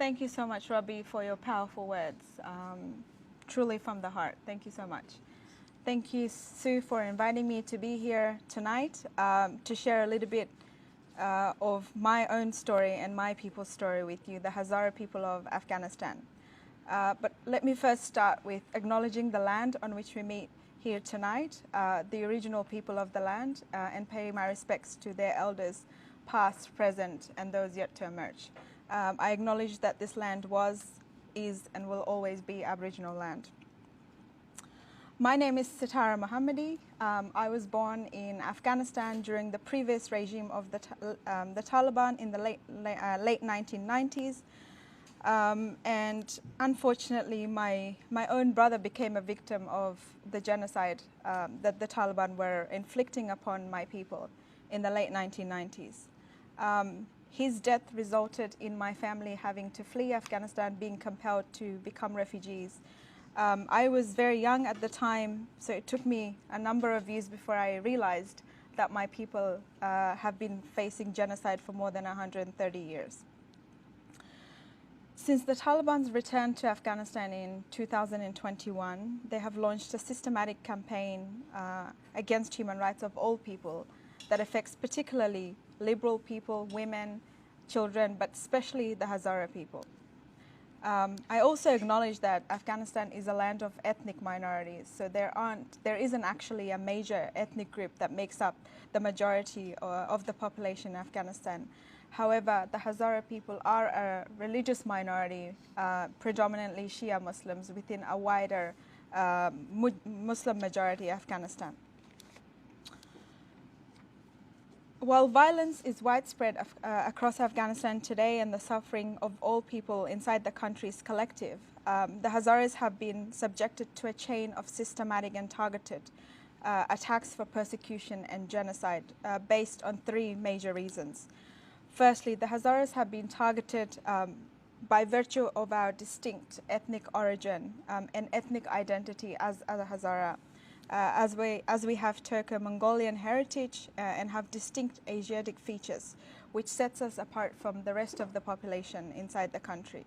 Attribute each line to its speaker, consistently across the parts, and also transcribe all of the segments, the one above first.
Speaker 1: Thank you so much, Robbie, for your powerful words. Truly from the heart. Thank you so much. Thank you, Sue, for inviting me to be here tonight to share a little bit of my own story and my people's story with you, the Hazara people of Afghanistan. But let me first start with acknowledging the land on which we meet here tonight, the original people of the land, and pay my respects to their elders, past, present, and those yet to emerge. I acknowledge that this land was, is, and will always be Aboriginal land. My name is Sitara Mohammadi. I was born in Afghanistan during the previous regime of the Taliban in the late 1990s. And unfortunately, my own brother became a victim of the genocide that the Taliban were inflicting upon my people in the late 1990s. His death resulted in my family having to flee Afghanistan, being compelled to become refugees. I was very young at the time, so it took me a number of years before I realized that my people have been facing genocide for more than 130 years. Since the Taliban's return to Afghanistan in 2021, they have launched a systematic campaign against human rights of all people that affects particularly liberal people, women, children, but especially the Hazara people. I also acknowledge that Afghanistan is a land of ethnic minorities, so there isn't actually a major ethnic group that makes up the majority of the population in Afghanistan. However, the Hazara people are a religious minority, predominantly Shia Muslims, within a wider Muslim majority Afghanistan. While violence is widespread across Afghanistan today and the suffering of all people inside the country is collective, the Hazaras have been subjected to a chain of systematic and targeted attacks for persecution and genocide based on three major reasons. Firstly, the Hazaras have been targeted by virtue of our distinct ethnic origin and ethnic identity as a Hazara. As we have Turco-Mongolian heritage and have distinct Asiatic features, which sets us apart from the rest of the population inside the country.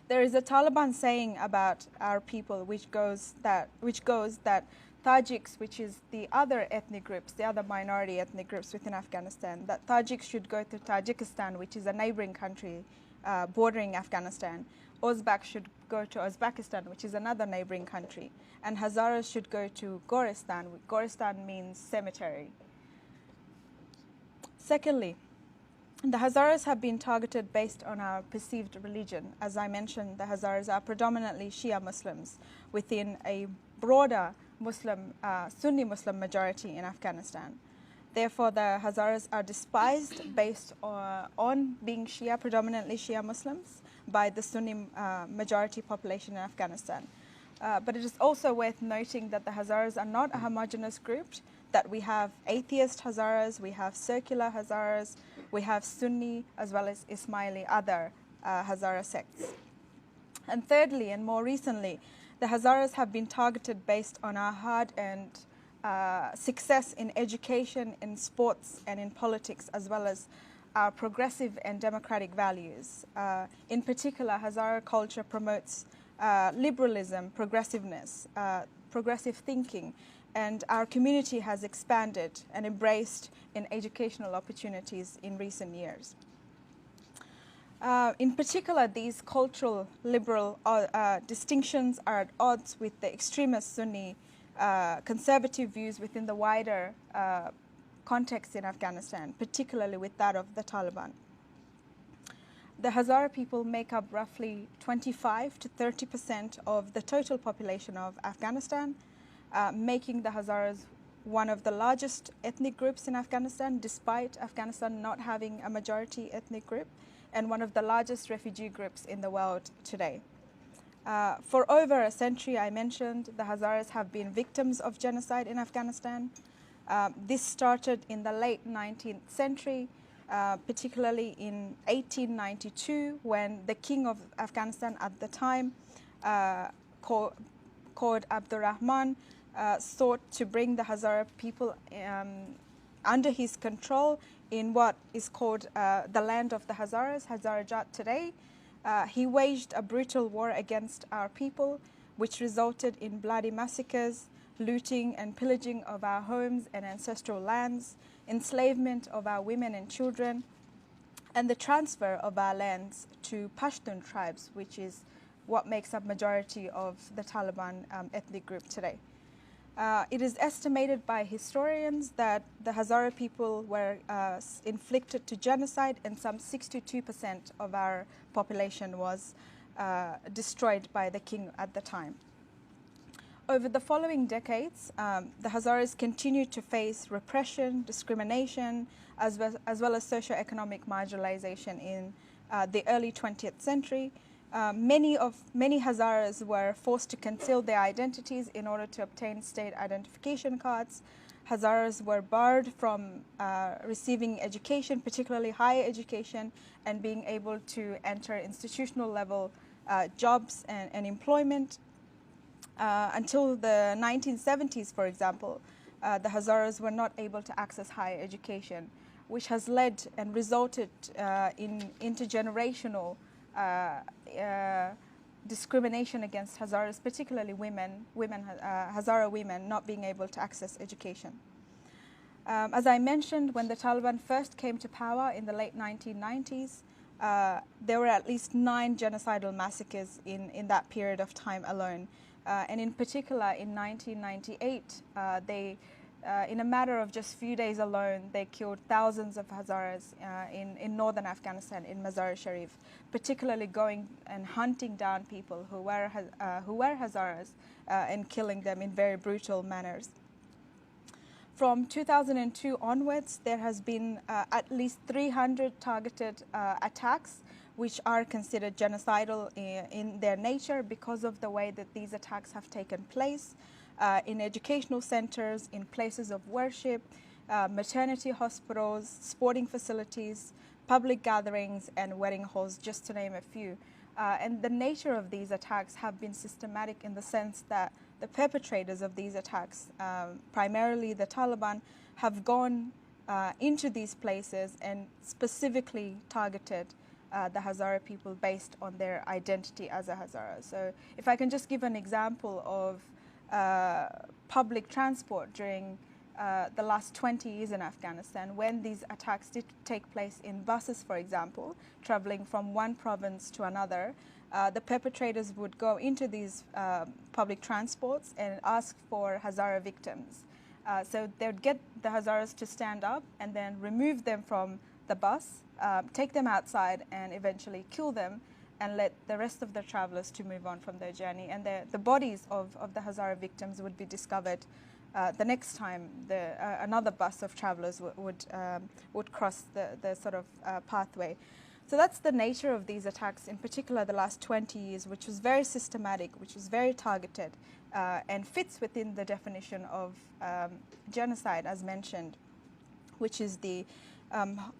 Speaker 1: There is a Taliban saying about our people which goes that Tajiks, which is the other ethnic groups, the other minority ethnic groups within Afghanistan, that Tajiks should go to Tajikistan, which is a neighboring country bordering Afghanistan. Uzbek should go to Uzbekistan, which is another neighboring country, and Hazaras should go to Goristan. Goristan means cemetery. Secondly, the Hazaras have been targeted based on our perceived religion. As I mentioned, the Hazaras are predominantly Shia Muslims within a broader Sunni Muslim majority in Afghanistan. Therefore, the Hazaras are despised based on being Shia, predominantly Shia Muslims, by the Sunni majority population in Afghanistan. But it is also worth noting that the Hazaras are not a homogeneous group, that we have atheist Hazaras, we have secular Hazaras, we have Sunni as well as Ismaili, other Hazara sects. And thirdly, and more recently, the Hazaras have been targeted based on our hard-earned success in education, in sports, and in politics, as well as our progressive and democratic values. In particular, Hazara culture promotes liberalism, progressiveness, progressive thinking, and our community has expanded and embraced in educational opportunities in recent years. In particular, these cultural liberal distinctions are at odds with the extremist Sunni conservative views within the wider context in Afghanistan, particularly with that of the Taliban. The Hazara people make up roughly 25 to 30% of the total population of Afghanistan, making the Hazaras one of the largest ethnic groups in Afghanistan, despite Afghanistan not having a majority ethnic group, and one of the largest refugee groups in the world today. For over a century, I mentioned, the Hazaras have been victims of genocide in Afghanistan. This started in the late 19th century, particularly in 1892, when the king of Afghanistan at the time, called Abdurrahman, sought to bring the Hazara people under his control in what is called the land of the Hazaras, Hazarajat today, He waged a brutal war against our people, which resulted in bloody massacres, looting and pillaging of our homes and ancestral lands, enslavement of our women and children, and the transfer of our lands to Pashtun tribes, which is what makes up majority of the Taliban ethnic group today. It is estimated by historians that the Hazara people were inflicted to genocide, and some 62% of our population was destroyed by the king at the time. Over the following decades, the Hazaras continued to face repression, discrimination, as well as socio-economic marginalization in the early 20th century. Many Hazaras were forced to conceal their identities in order to obtain state identification cards. Hazaras were barred from receiving education, particularly higher education, and being able to enter institutional level jobs and employment. Until the 1970s, for example, the Hazaras were not able to access higher education, which has led and resulted in intergenerational discrimination against Hazaras, particularly Hazara women not being able to access education. As I mentioned, when the Taliban first came to power in the late 1990s, there were at least 9 genocidal massacres in that period of time alone. And in particular, in 1998, in a matter of just few days alone, they killed thousands of Hazaras in northern Afghanistan, in Mazar-e-Sharif, particularly going and hunting down people who were Hazaras and killing them in very brutal manners. From 2002 onwards, there has been at least 300 targeted attacks, which are considered genocidal in their nature because of the way that these attacks have taken place in educational centers, in places of worship, maternity hospitals, sporting facilities, public gatherings, and wedding halls, just to name a few. And the nature of these attacks have been systematic in the sense that the perpetrators of these attacks, primarily the Taliban, have gone into these places and specifically targeted the Hazara people based on their identity as a Hazara. So if I can just give an example of public transport during the last 20 years in Afghanistan, when these attacks did take place in buses, for example, traveling from one province to another, the perpetrators would go into these public transports and ask for Hazara victims. So they would get the Hazaras to stand up and then remove them from the bus, take them outside and eventually kill them and let the rest of the travelers to move on from their journey. And the bodies of the Hazara victims would be discovered the next time another bus of travelers would cross the sort of pathway. So that's the nature of these attacks, in particular the last 20 years, which was very systematic, which was very targeted, and fits within the definition of genocide, as mentioned, which is the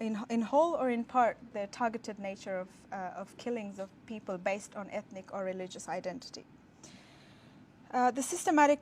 Speaker 1: in whole or in part the targeted nature of killings of people based on ethnic or religious identity. The systematic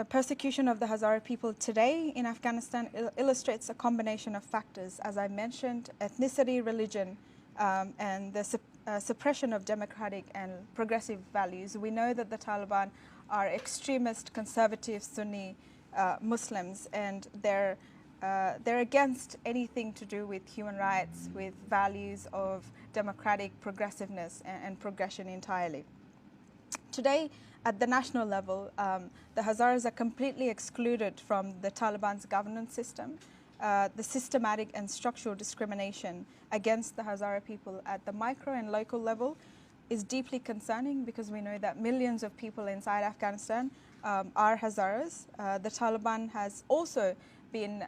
Speaker 1: persecution of the Hazara people today in Afghanistan illustrates a combination of factors, as I mentioned: ethnicity, religion, and the suppression of democratic and progressive values. We know that the Taliban are extremist, conservative, Sunni Muslims, and they're against anything to do with human rights, with values of democratic progressiveness and progression entirely. Today, at the national level, the Hazaras are completely excluded from the Taliban's governance system. The systematic and structural discrimination against the Hazara people at the micro and local level is deeply concerning, because we know that millions of people inside Afghanistan are Hazaras. The Taliban has also been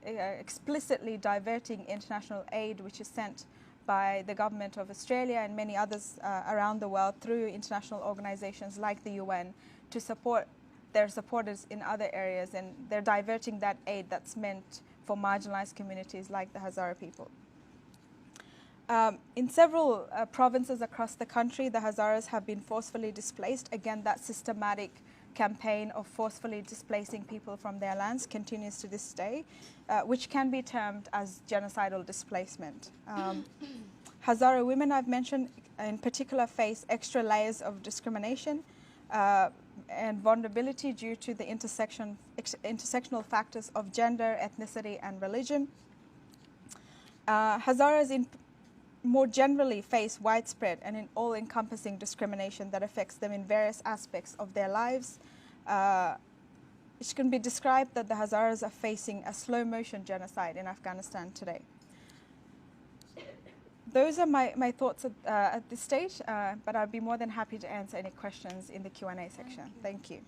Speaker 1: explicitly diverting international aid, which is sent by the government of Australia and many others around the world through international organizations like the UN, to support their supporters in other areas, and they're diverting that aid that's meant for marginalized communities like the Hazara people. In several provinces across the country, the Hazaras have been forcefully displaced. Again, that systematic campaign of forcefully displacing people from their lands continues to this day, which can be termed as genocidal displacement. Hazara women, I've mentioned, in particular face extra layers of discrimination and vulnerability due to the intersectional factors of gender, ethnicity, and religion. Hazaras more generally face widespread and all-encompassing discrimination that affects them in various aspects of their lives. It can be described that the Hazaras are facing a slow-motion genocide in Afghanistan today. Those are my thoughts at this stage, but I'd be more than happy to answer any questions in the Q&A section. Thank you.